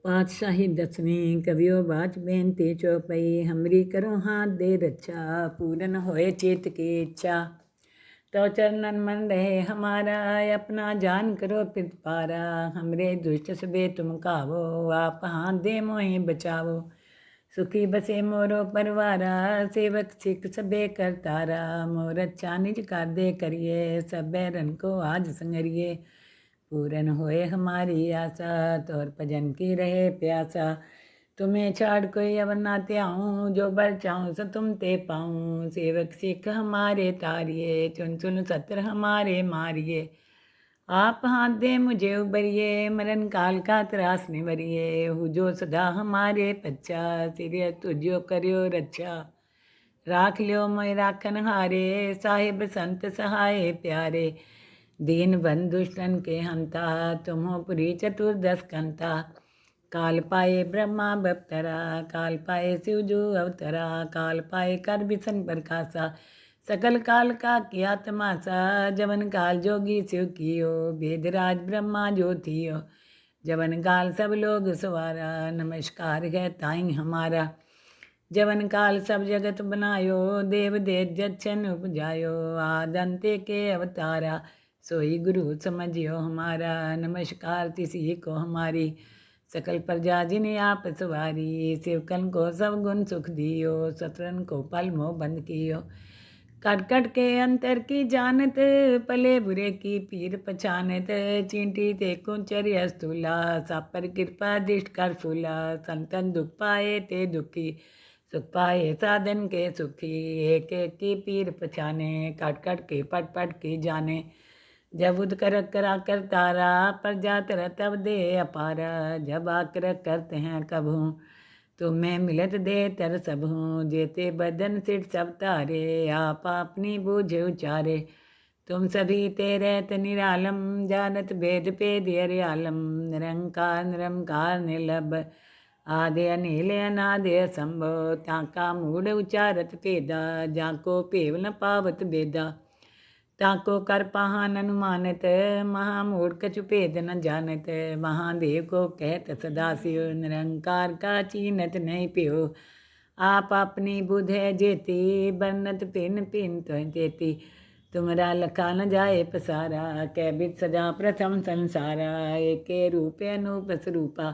पातशाही दसवीं कवियो बाच बेनती चौपई हमरी करो हाथ दे रक्षा पूरन होए चेत की इच्छा। तो चरणन मन रहे हमारा अपना जान करो पितपारा। हमरे दुष्ट सबे तुम कावो आप हाथ दे मोहि बचावो। सुखी बसे मोरो परवारा सेवक सिख सबे करतारा। मोर अच्छा निज कर दे करिए सब बैरन को आज संगरिए। पूरन होए हमारी आशा तोर भजन की रहे प्यासा। तुम्हें छाड़ कोई अवर ना त्याऊँ जो बर चाहूँ सो तुम ते पाऊँ। सेवक सिख हमारे तारिये चुन चुन सत्र हमारे मारिये। आप हाथ दे मुझे उबरिए मरण काल का त्रास निवरिए। हु जो सदा हमारे पच्चा सिर तुझो करियो रक्षा। राख लियो मैं राखन हारे साहिब संत सहाय प्यारे। दीन बंधु दुष्टन के हंता तुम्हो पुरी चतुर्दश कंता। काल पाए ब्रह्मा बप्तरा काल पाए शिवजू अवतरा। काल पाए कर बिसन प्रकाशा सकल काल का किया तमाशा। जवन काल जोगी शिव कियो वेदराज ब्रह्मा ज्योतियो। जवन काल सब लोग सवारा नमस्कार है ताई हमारा। जवन काल सब जगत बनायो देव दे जच्छन उपजायो। आदंते के अवतारा सोई गुरु समझियो हमारा। नमस्कार तिसी को हमारी सकल प्रजा जिन्हें आप सवारी। सेवकन को सब गुण सुख दियो शत्रुन को पल मोह बंद कियो। कट कट के अंतर की जानत पले बुरे की पीर पछानत। चींटी ते कुंचर अस्तुला सब पर कृपा दृष्ट कर फूला। संतन दुख पाए ते दुखी सुख पाए साधन के सुखी। एक एक की पीर पछाने कट कट के पट पट की जाने। जब उद कर करा कर तारा पर जात तब दे अपारा। जब आकर करते हैं कभू तुम्हें मिलत दे तर सब हूँ। जेते बदन सिर सब तारे आप अपनी बूझ उचारे। तुम सभी तेरे निरालम जानत भेद पेद आलम। निरंकार निरंकार निर्लभ आदि अनिल अनादि संभव। ताका मूढ़ उचारत पेदा जाको पेव न पावत बेदा। ताको कर पाहन अनुमानित महामूढ़ कछु भेद न जानत। महादेव को कहत सदा शिव निरंकार का चीनत नहीं पियो। आप अपनी बुध है जेती बरनत पिन पिन तो देती। तुमरा लखा न जाए पसारा कै बिद सजा प्रथम संसारा। एक रूप अनूप स्वरूपा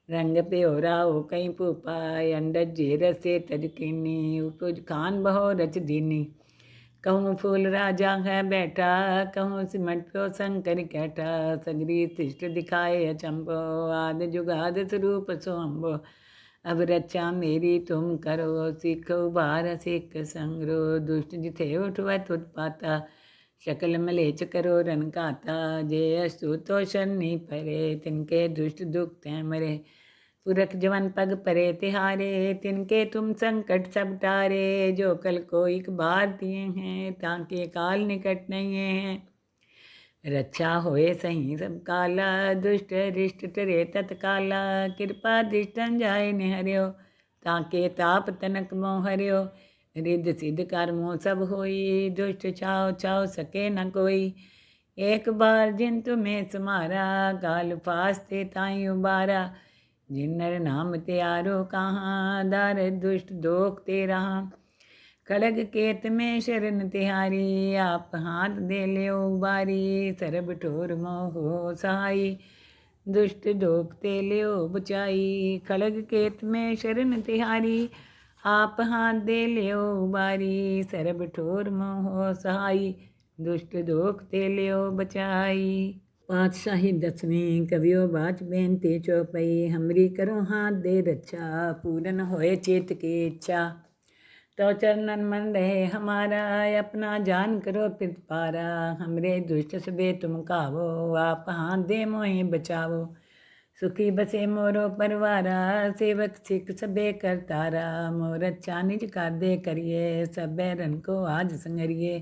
रंग पे हो राओ कहीं पूपा। अंडज जे से तजकिनी उपज खान बहो रच दीनी। कहूँ फूल राजा है बैठा कहूँ सिमट को शंकर कैठा। सगरी तिष्ट दिखाए अचंबो आदि जुगाद स्वरूप सोम्बो। अब रक्षा मेरी तुम करो सिख उबार सिख संग्रो। दुष्ट जिथे उठवत उत्पाता शकल मलेच करो रन काता। जे अस्तु तो शनि परे तिनके दुष्ट दुख तै मरे। पुरख जवन पग परे तिहारे तिनके तुम संकट सब टारे। जो कल को एक बार दिए हैं ताके काल निकट नहीं है। रक्षा होए सही सब काला दुष्ट रिष्ट टरे तत्काला। कृपा दृष्टन जाए निहर्यो ताके ताप तनक मोह हर्यो। रिद्ध सिद्ध कर्मों सब होई दुष्ट छाओ छाओ सके न कोई। एक बार जिन तुम्हें समारा काल फास्ते ताई उबारा। जिन्नर नाम त्यारो कहाँ दार दुष्ट दोख ते रहा। खड़ग केत में शरण तिहारी आप हाथ दे ले उबारी। सरब ठोर मोह हो सहाई दुष्ट दोख ते ले बचाई। खड़ग केत में शरण तिहारी आप हाथ दे ले उबारी। सरब ठोर मोह हो सहाई दुष्ट दोख ते ले बचाई। पातशाही दसवीं कवियो बाच बेनती चौपई हमरी करो हाथ दे रक्षा पूरन होए चेत की इच्छा। तो चरणन मन रहे हमारा अपना जान करो पितपारा। हमरे दुष्ट सबे तुम कावो आप हाथ दे मोहि बचावो। सुखी बसे मोरो परवारा सेवक सिख सबे करतारा। मोर अच्छा निज कर दे करिए सब बैरन को आज संगरिए।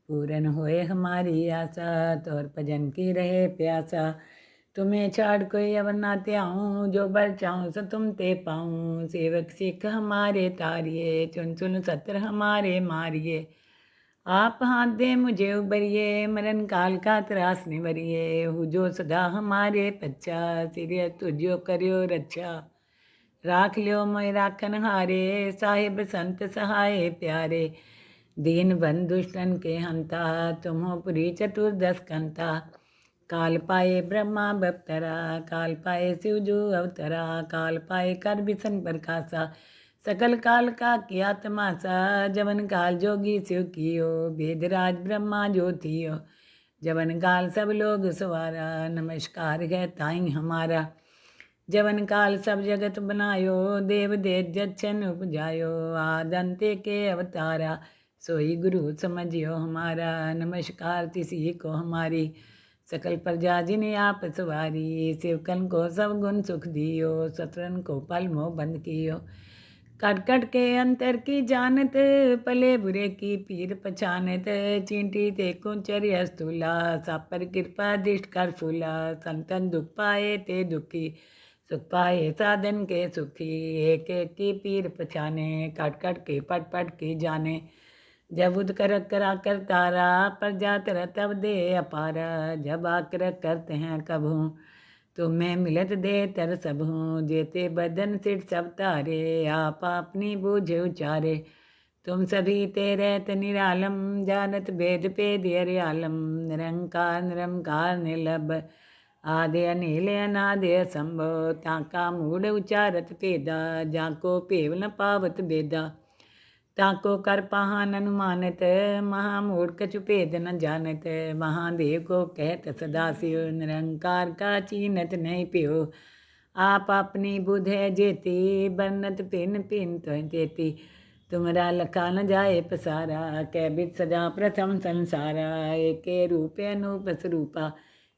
पूरन होए हमारी आशा तोर भजन की रहे प्यासा। तुम्हें छाड़ कोई अवर ना त्याऊँ जो बर चाहूँ सो तुम ते पाऊँ। सेवक सिख हमारे तारिये चुन चुन सत्र हमारे मारिये। आप हाथ दे मुझे उबरिए, मरण काल का त्रास निवरिए। हु जो सदा हमारे पच्चा, सिर तुझो करियो रक्षा। राख लियो मैं राखन हारे, साहिब संत सहाय प्यारे। दीन बंधु दुष्टन के हंता, तुम्हो पुरी चतुर्दश कंता। काल पाए ब्रह्मा बप्तरा, काल पाए शिवजू अवतरा। काल पाए कर बिसन प्रकाशा, सकल काल का किया तमाशा। जवन काल जोगी शिव कियो, वेदराज ब्रह्मा ज्योतियो। जवन काल सब लोग सवारा, नमस्कार है ताई हमारा। जवन काल सब जगत बनायो, देव देव जच्छन उपजायो। आदंते के अवतारा, सोई गुरु समझियो हमारा। नमस्कार तिसी को हमारी, सकल प्रजा जिन्हें आप सवारी। सेवकन को सब गुण सुख दियो, शत्रन को पल मोह बंद कियो। कट कट के अंतर की जानत, पले बुरे की पीर पछानत। चींटी ते कुंचर अस्तूला, सापर कृपा दृष्ट कर फूला। संतन दुख पाए ते दुखी, सुख पाए साधन के सुखी। एक एक की पीर पछाने, कट कट के पट पट की जाने। जब उद कर करा कर तारा, प्रजा तर तब दे अपारा। जब आकर करते हैं कभू, तुम्हें मिलत दे तर सब हूँ। जेते बदन सिर सब तारे, आप अपनी बूझ उचारे। तुम सभी तेरे निरालम, जानत भेद पेद आलम। निरंकार निरंकार निर्लभ, आदि अनिल अनादि असंभव। ताका मूढ़ उचारत पेदा, जाको पेव न पावत बेदा। ताको कर पाहन अनुमानित, महामूढ़ कछु भेद न जानत। महादेव को कहत सदा शिव, निरंकार का चीनत नहीं पियो। आप अपनी बुध है जेती, बरनत पिन पिन तो तेती। तुमरा लखा न जाए पसारा, कैबित सजा प्रथम संसारा। एक रूप अनूप स्वरूपा,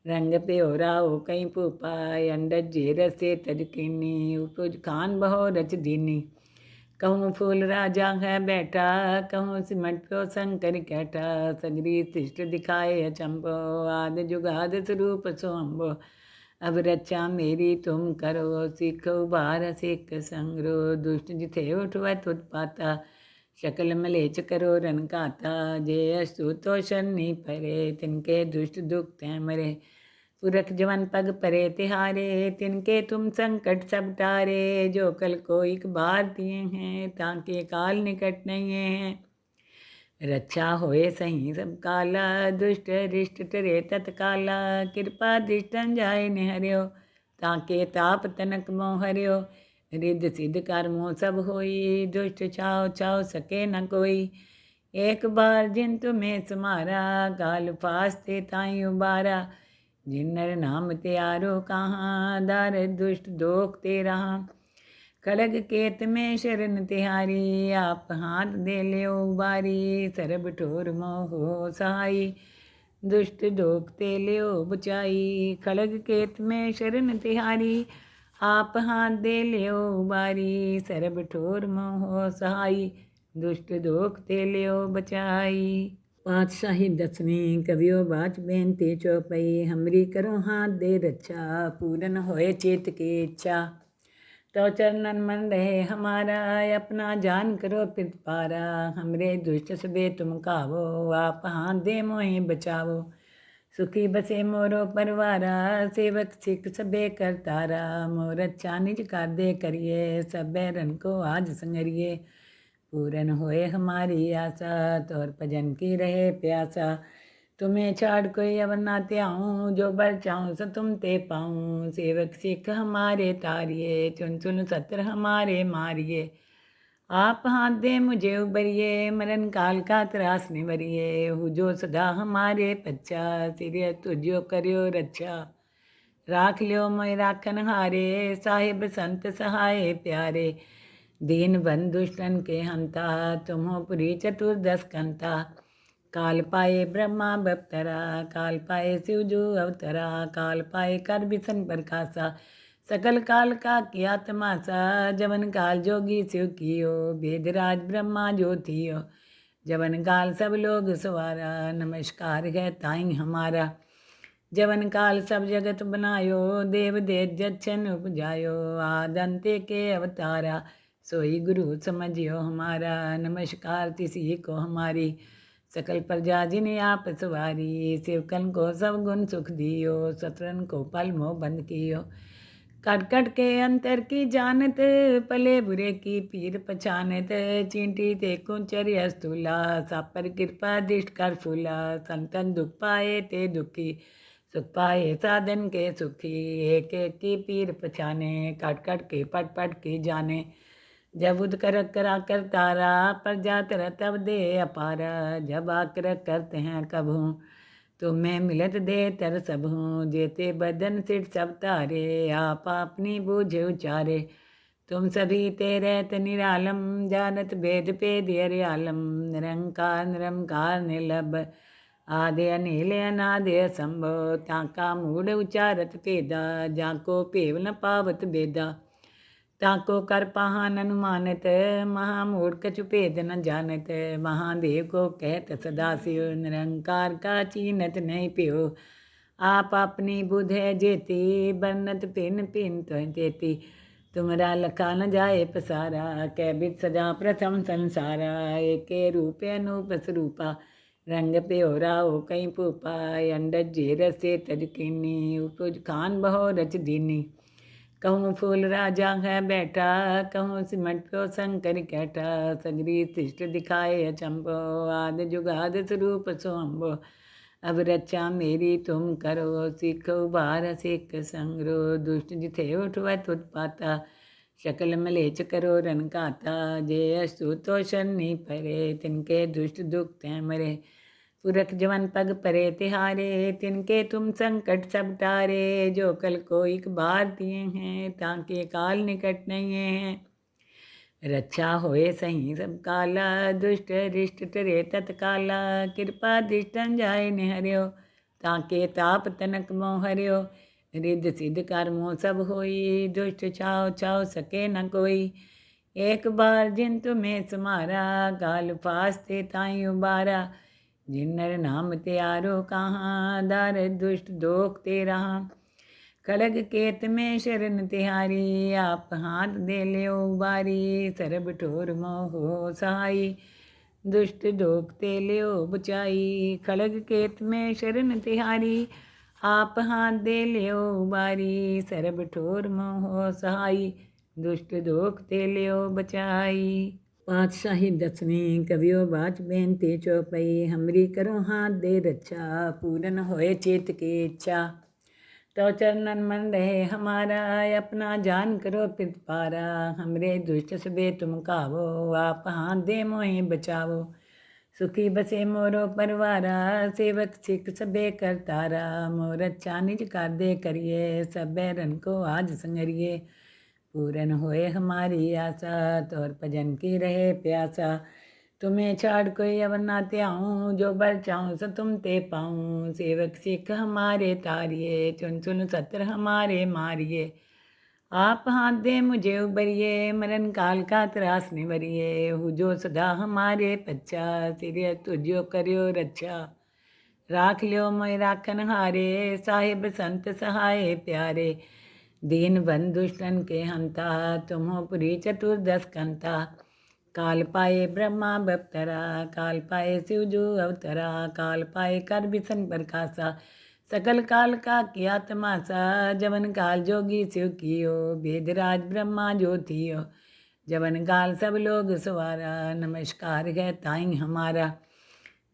रंग पे हो राओ कहीं पूपा। अंडज जेरस से तजकिनी, उपज खान बहो रच दीनी। कहूँ फूल राजा है बैठा, कहूँ सिमट प्यो शंकर कैठा। सगरी सृष्ट दिखाए अचंभो, आद जुगाद स्वरूप सोम्बो। अब रक्षा मेरी तुम करो, सिख उबार सिख संग्रो। दुष्ट जिथे उठवत उत्पाता, शकल मलेच करो रन काता। जे अस्तु तो शनि परे, तिनके दुष्ट दुख तै मरे। पुरख जवन पग परे तिहारे, तिनके तुम संकट सब टारे। जो कल को एक बार दिए हैं, ताके काल निकट नहीं है। रक्षा होए सही सब काला, दुष्ट रिष्ट टरे तत्काला। कृपा दृष्टन जाय निहर्यो, ताके ताप तनक मोह हर्यो। रिद्ध सिद्ध कर्मों सब होई, दुष्ट छाव छाव सके न कोई। एक बार जिन तुम्हें समारा, काल फास्ते ताई उबारा। जिन्नर नाम त्यारो कहाँ, दार दुष्ट दोख ते रहा। खड़ग केत में शरण तिहारी, आप हाथ दे ले उबारी। सरब ठोर मोह सहाई, दुष्ट दोख ते ले बुचाई। खड़ग केत में शरण तिहारी, आप हाथ दे ले उबारी। सरब ठोर मोह सहाई, दुष्ट दोख ते ले बचाई। पातशाही दसवीं कवियो बाच बेनती चौपई। हमरी करो हाथ दे रक्षा, पूरन होए चेत की इच्छा। तो चरणन मन रहे हमारा, अपना जान करो पितपारा। हमरे दुष्ट सबे तुम कावो, आप हाथ दे मोहि बचावो। सुखी बसे मोरो परवारा, सेवक सिख सबे करतारा। मोर अच्छा निज कर दे करिए, सब रन को आज संगरिए। पूरन होए हमारी आशा, तोर भजन की रहे प्यासा। तुम्हें छाड़ कोई अवर ना त्याऊँ, जो बर चाहूँ सो तुम ते पाऊँ। सेवक सिख हमारे तारिये, चुन चुन सत्र हमारे मारिये। आप हाथ दे मुझे उबरिए, मरण काल का त्रास निवरिए। हु जो सदा हमारे पच्चा, सिर तुझो करियो रक्षा। राख लियो मैं राखन हारे, साहिब संत सहाय प्यारे। दीन बंधु दुष्टन के हंता, तुम्हो पुरी चतुर्दश कंता। काल पाए ब्रह्मा बप्तरा, काल पाए शिवजू अवतरा। काल पाए कर बिसन प्रकाशा, सकल काल का किया तमाशा। जवन काल जोगी शिव कियो, वेदराज ब्रह्मा ज्योतियो। जवन काल सब लोग सवारा, नमस्कार है ताई हमारा। जवन काल सब जगत बनायो, देव देव जच्छन उपजायो। आदंते के अवतारा, सोई गुरु समझियो हमारा। नमस्कार तिसी को हमारी, सकल प्रजा जिन्हें आप सवारी, सेवकन को सब गुण सुख दियो, शत्रुन को पल मोह बंद कियो। कट कट के अंतर की जानत, पले बुरे की पीर पछानत, चींटी ते कुंचर अस्तुला, सापर कृपा दिष्ट कर फूला, संतन दुख पाए ते दुखी, सुख पाए साधन के सुखी, एक एक की पीर पछाने, कट कट के पट पट की जाने। जब उद कर करा कर तारा, प्रजा तर तब दे अपारा, जब आकर करते हैं कभू, तुम्हें मिलत दे तर सब हूँ, जेते बदन सिर सब तारे, आप अपनी बूझ उचारे। तुम सभी तेरे निरालम, जानत भेद पेद आलम, निरंकार निरंकार निर्लभ, आदि अनिल अनादि असंभव, ताका मूढ़ उचारत पेदा, जाको पेव न पावत बेदा, ताको कर पाहन अनुमानित, महामूढ़ कछु भेद न जानत, महादेव को कहत सदा शिव, निरंकार का चीनत नहीं प्यो, आप अपनी बुध है जेती, बरनत पिन पिन तो तेती, तुमरा लखा न जाए पसारा, कैबित सजा प्रथम संसारा, एके रूप अनूप स्वरूपा, रंग प्योरा हो कहीं पूपा, अंडज जेर से तजकिनी, उपज खान बहो रच दीनी, कहूँ फूल राजा है बैठा, कहूँ सिमट प्यो शंकर कैठा, सगरी तिष्ट दिखाए अचंभो, आदि जुगाद स्वरूप सोम्बो, अब रक्षा मेरी तुम करो, सीखो बार सिख संग्रो, दुष्ट जिथे उठवत उत्पाता, शकल मलेच करो रन काता, जे अस्तु तो शनि परे, तिनके दुष्ट दुख तै मरे, पुरख जवन पग परे तिहारे, तिनके तुम संकट सब टारे, जो कल को एक बार दिए हैं, ताके काल निकट नहीं है, रक्षा होए सही सब काला, दुष्ट रिष्ट टरे तत्काला, कृपा दृष्टन जाय निहर्यो, ताके ताप तनक मोह हर्यो, रिद्ध सिद्ध कर्मों सब होई, दुष्ट छाव छाव सके न कोई, एक बार जिन तुम्हें समारा, काल फास्ते ताई उबारा, जिन नर नाम त्यारो कहाँ, दार दुष्ट दोख ते रहा, खड़ग केत में शरण तिहारी, आप हाथ दे ले उबारी, सरब ठोर मोह सहाई, दुष्ट दोख ते ले बचाई, खड़ग केत में शरण तिहारी, आप हाथ दे ले उबारी, सरब ठोर मोह सहाई, दुष्ट दोख ते ले बचाई। पातशाही दसवीं कवियो बाच बेनती चौपई, हमरी करो हाथ दे रक्षा, पूरन होए चेत की इच्छा, तो चरणन मन रहे हमारा, अपना जान करो प्रतिपारा, हमरे दुष्ट सबे तुम कावो, आप हाथ दे मोहि बचावो, सुखी बसे मोरो परवारा, सेवक सिख सबे करतारा, मोर अच्छा निज कर दे करिए, सब बैरन को आज संगरिए, पूरन होए हमारी आशा, तोर भजन की रहे प्यासा, तुम्हें छाड़ कोई अवर ना त्याऊँ, जो बर चाहूँ सो तुम ते पाऊँ, सेवक सिख हमारे तारिये, चुन चुन सत्र हमारे मारिये, आप हाथ दे मुझे उबरिए, मरण काल का त्रास निवरिए, हु जो सदा हमारे पच्चा, सिर तुझो करियो रक्षा, राख लियो मैं राखन हारे, साहिब संत सहाय प्यारे, दीन बंधुष्टन के हंता, तुम्हो पुरी चतुर्दश कंता, काल पाए ब्रह्मा बप्तरा, काल पाए शिवजू अवतरा, काल पाए कर बिसन प्रकाशा, सकल काल का किया तमाशा, जवन काल जोगी शिव कियो, वेदराज ब्रह्मा ज्योतियो, जवन काल सब लोग सवारा, नमस्कार है ताई हमारा,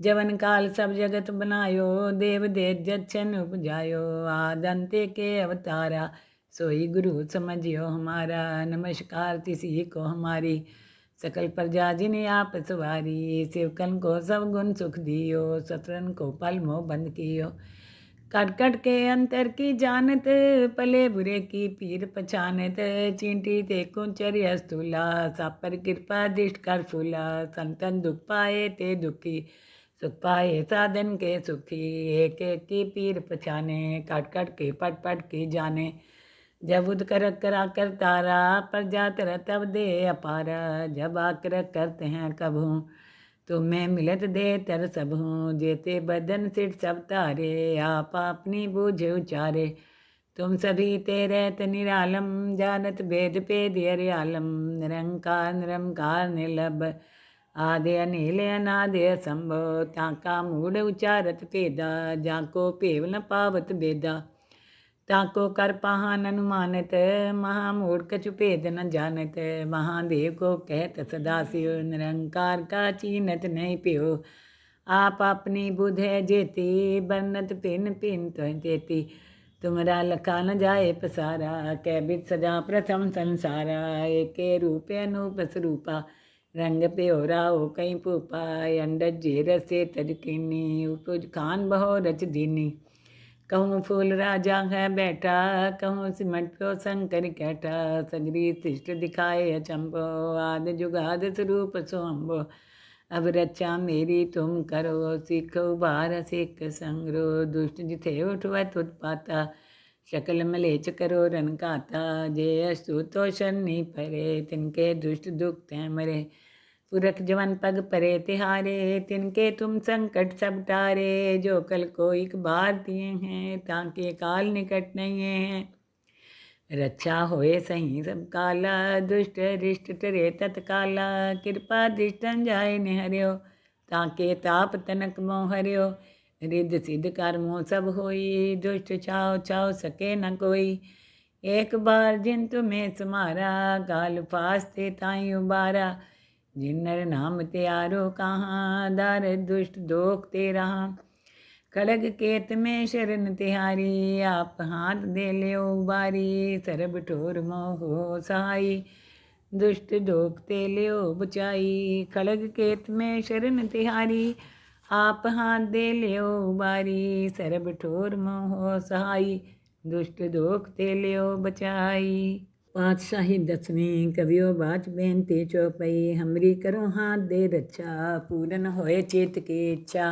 जवन काल सब जगत बनायो, देव देव जच्छन उपजायो, आदंते के अवतारा, सोई गुरु समझियो हमारा, नमस्कार तिसी को हमारी, सकल प्रजा जिन्हें आप सवारी, सेवकन को सब गुण सुख दियो, शत्रुन को पल मोह बंद कियो, कट कट के अंतर की जानत, पले बुरे की पीर पछानत, चींटी ते कुंचर अस्तुला, सापर कृपा दिष्ट कर फूला, संतन दुख पाए ते दुखी, सुख पाए साधन के सुखी, एक एक की पीर पछाने, कट कट के पट पट की जाने, जब उद कर करा कर तारा, प्रजा तर तब दे अपारा, जब आकर करते हैं कभू, तुम्हें मिलत दे तर सब हूँ, जेते बदन सिर सब तारे, आप अपनी बूझ उचारे, तुम सभी तेरे निरालम, जानत भेद पेद आलम, निरंकार निरंकार निर्लभ, आदि अनिल अनादि असंभो ताका मूढ़ उचारत भेदा जाको पेव न पावत बेदा ताको कर पाहन अनुमानित महामूढ़ कछु भेद न जानत महादेव को कहत सदाशिव निरंकार का चीनत नहीं प्यो आप अपनी बुध है जेती बरनत पिन पिन तो जेती तुमरा लखा न जाए पसारा कैबित सजा प्रथम संसारा एके रूपे अनूप स्वरूपा रंग प्योरा हो कहीं पूपा अंडज जेर से तजकिनी उपज खान बहो रच दीनी कहूँ फूल राजा है बैठा कहूँ सिमट प्यो शंकर कैठा सगरी तिष्ट दिखाए अचंबो आदि जुगाद स्वरूप सोअम्बो अब रक्षा मेरी तुम करो सीखो बार सिख संग्रो दुष्ट जिथे उठवत उत्पाता शकल मलेच करो रन काता जे अस्तु तो शनि परे तिनके दुष्ट दुख तै मरे पुरख जवन पग परे तिहारे तिनके तुम संकट सब टारे जो कल को एक बार दिए हैं ताकि काल निकट नहीं है रक्षा होए सही सब काला दुष्ट रिष्ट टरे तत्काला कृपा दृष्टन जाय निहर्यो ताके ताप तनक मोह हर्यो रिद्ध सिद्ध कर्मों सब होई दुष्ट छाव छाव सके न कोई एक बार जिन तुम्हें समारा गाल फास्ते ताई उबारा जिन नर नाम त्यारो कहाँ दार दुष्ट दोख ते रहा खड़ग केत में शरण तिहारी आप हाथ दे ले उबारी सरब ठोर मोह सहाई दुष्ट दोखते लियो बचाई खड़ग केत में शरण तिहारी आप हाथ दे लियो उबारी सरब ठोर मोह सहाई दुष्ट दोखते लियो बचाई। पातशाही दसवीं कवियो बाच बेनती चौपई हमरी करो हाथ दे रक्षा पूरन होए चेत की इच्छा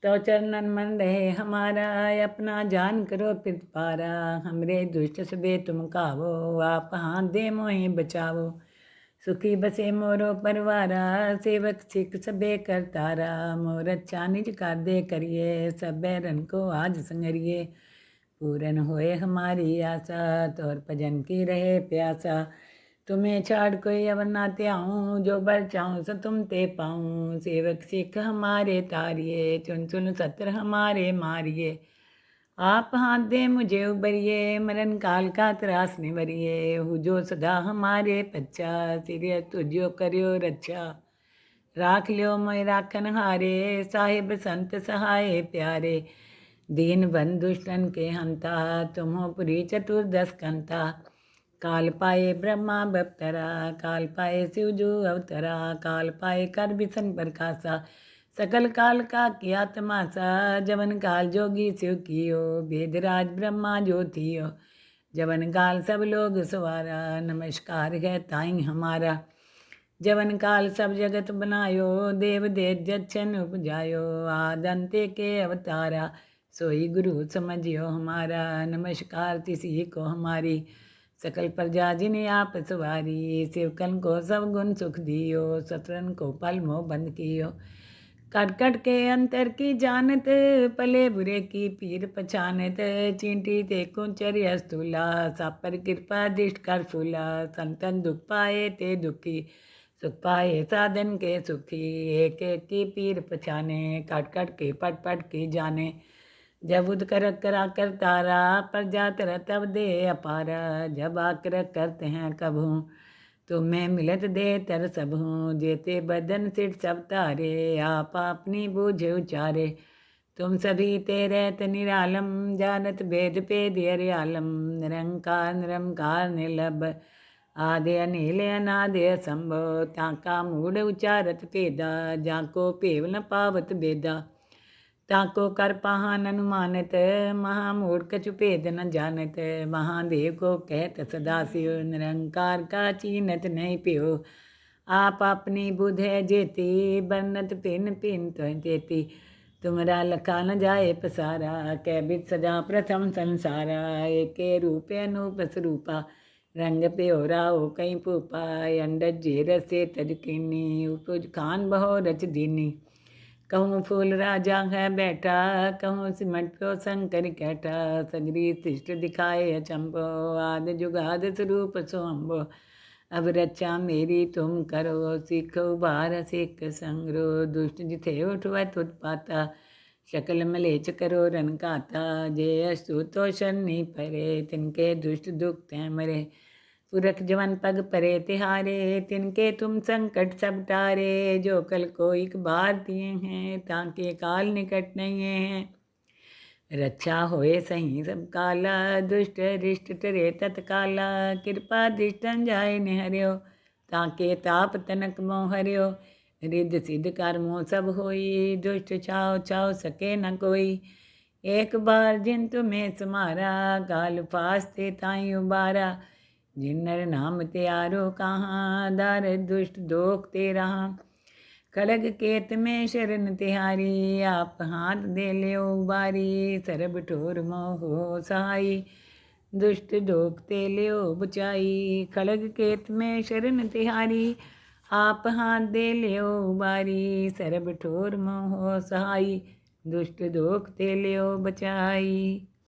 तो चरणन मन रहे हमारा अपना जान करो पारा हमरे दुष्ट सबे तुम कावो आप हाथ दे मोहि बचावो सुखी बसे मोरो परवारा सेवक सिख सबे करतारा मोर अच्छा निज कर दे करिए सब बैरन को आज संगरिए पूरन होए हमारी आशा तोर भजन की रहे प्यासा तुम्हें छाड़ कोई अवर ना त्याऊँ जो बर चाहूँ सो तुम ते पाऊँ सेवक सिख हमारे तारिये चुन चुन सत्र हमारे मारिये आप हाथ दे मुझे उबरिए मरण काल का त्रास निवरिए हु जो सदा हमारे पच्चा सिर तुझो करियो रक्षा राख लियो मैं राखन हारे साहिब संत सहाय प्यारे दीन बंधुष्टन के हंता तुम्हो पुरी चतुर्दश कंता काल पाए ब्रह्मा बप्तरा काल पाए शिवजू अवतरा काल पाए कर बिसन प्रकाशा सकल काल का किया तमाशा जवन काल जोगी शिव कियो वेदराज ब्रह्मा जो थियो जवन काल सब लोग सवारा नमस्कार है ताई हमारा जवन काल सब जगत बनायो देव दे जच्छन उपजायो आदंते के अवतारा सोई गुरु समझियो हमारा नमस्कार तिसी को हमारी सकल प्रजा जिन्हें आप सवारी शिवकन को सब गुण सुख दियो सतरन को पल मोह बंद कियो कट कट के अंतर की जानत पले बुरे की पीर पछानत चींटी ते कुंचर स्तूला सब पर कृपा दृष्ट कर फूला संतन दुख पाए ते दुखी सुख पाए साधन के सुखी एक एक की पीर पछाने कट कट के पट पट की जाने जब उद कर करा कर तारा पर जात तब दे अपारा जब आकर करते हैं कभू तुम्हें मिलत दे तर सब हूँ जेते बदन सिर सब तारे आप अपनी बूझ उचारे तुम सभी तेरे निरालम जानत भेद पे दियर आलम निरंकार निरंकार निर्लभ आदि अनिल अनादि असंभो ताका मूढ़ उचारत भेदा जाको पेव न पावत बेदा ताको कर पाहन अनुमानित महामूढ़ कछु भेद न जानत महादेव को कहत सदाशिव निरंकार का चीनत नहीं प्यो आप अपनी बुध है जेती बरनत पिन पिन तो जेती तुमरा लखा न जाए पसारा कैबित सजा प्रथम संसारा एके रूपे अनूप स्वरूपा रंग प्योरा हो कहीं पूपा अंडज जेर से तजकिनी उपज खान बहो रच दीनी कहूँ फूल राजा है बैठा कहूँ सिमट प्यो शंकर कैठा सगरी तिष्ट दिखाए अचंबो आदि जुगाद स्वरूप सोअम्बो अब रक्षा मेरी तुम करो, सिख उबार सिख संगरो। दुष्ट जिथे उठवत उत्पाता, शकल मलेच करो रन काता। जे अस्तु तो शनि परे, तिनके दुष्ट दुख तै मरे। पुरख जवन पग परे तिहारे, तिनके तुम संकट सब टारे। जो कल को एक बार दिए हैं, ताके काल निकट नहीं है। रक्षा होए सही सब काला, दुष्ट रिष्ट टरे तत्काला। कृपा दृष्टन जाय निहर्यो, ताके ताप तनक मोह हर्यो। रिद्ध सिद्ध कर्मों सब होई, दुष्ट छाव छाव सके न कोई। एक बार जिन तुम्हें समारा, काल फास्ते ताई उबारा। जिन नर नाम त्यारो कहाँ, दार दुष्ट दोख ते रहा। खड़ग केत में शरण तिहारी, आप हाथ दे लियो उबारी। सरब ठोर मोह सहाई, दुष्ट दोख ते लियो बुचाई। खड़ग केत में शरण तिहारी, आप हाथ दे लियो उबारी। सरब ठोर मोह सहाई, दुष्ट दोख ते लियो बचाई।